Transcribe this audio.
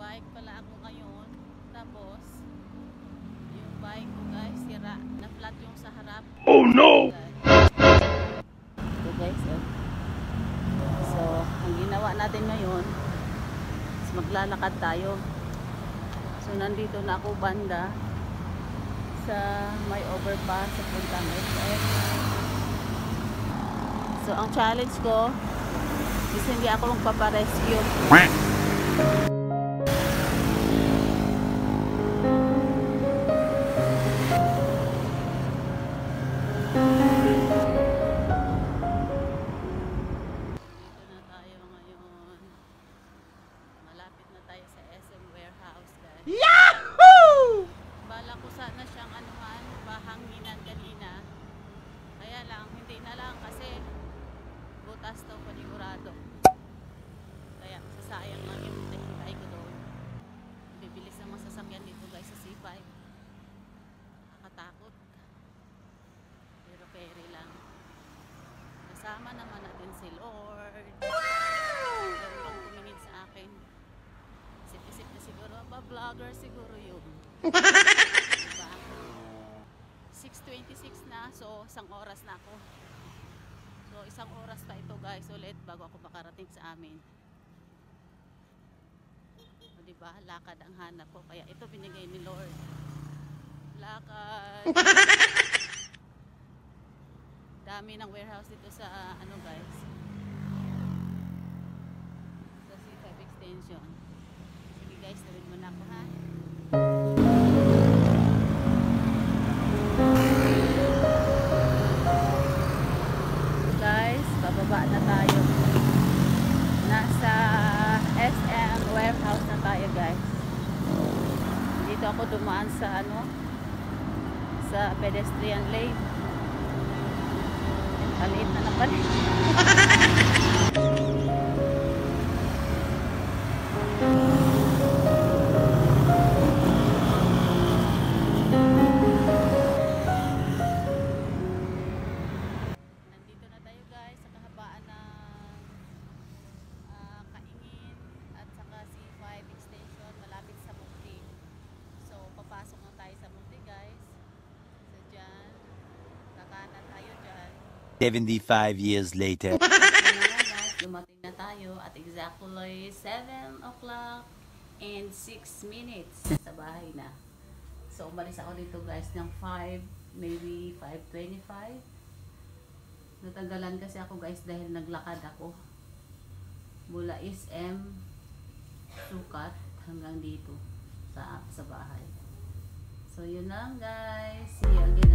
Nagbabike pala ako ngayon. Tapos, yung bike ko guys, sira. Na-flat yung sa harap. Oh no! Ito guys, oh. So, ang ginawa natin ngayon is maglalakad tayo. So, nandito na ako banda sa may overpass sa puntang SM. So, ang challenge ko is hindi ako magpaparescue. Yahoo! Bala ko sana siyang anuhan, pahanginan kanina. Kaya lang, hindi na lang kasi butas daw panigurado. Kaya sasayang lang yung hintay ko doon. Bibilis ng mga sasakyan dito guys sa C5. Nakatakot. Pero carry lang. Kasama naman natin si Lord. Wow! Meron tumingin sa akin. Isip-isip na siguro, vlogger siguro yun. Diba? 6:26 na, so isang oras na ako. So isang oras pa ito guys ulit bago ako makarating sa amin. O diba, lakad ang hanap ko, kaya ito binigay ni Lord. Lakad. Dami ng warehouse dito sa ano guys, sa C5 extension. Sige guys, tawid mo na ako ha. Guys, bababa na tayo. Nasa SM warehouse na tayo guys. Dito ako dumaan sa ano, sa pedestrian lane. Maliit na naman eh. Nandito na tayo guys sa kahabaan ng Kaingin at saka C5 extension malapit sa Mukti. So papasok na tayo sa Mukti guys. So dyan, kakanan tayo dyan. 75 years later. Dumating na tayo at exactly 7 o'clock and 6 minutes sa bahay na. So umalis ako dito guys ng 5, maybe 5:25. Natagalan kasi ako guys dahil naglakad ako mula SM Sukat hanggang dito sa bahay. So yun lang guys. See you again.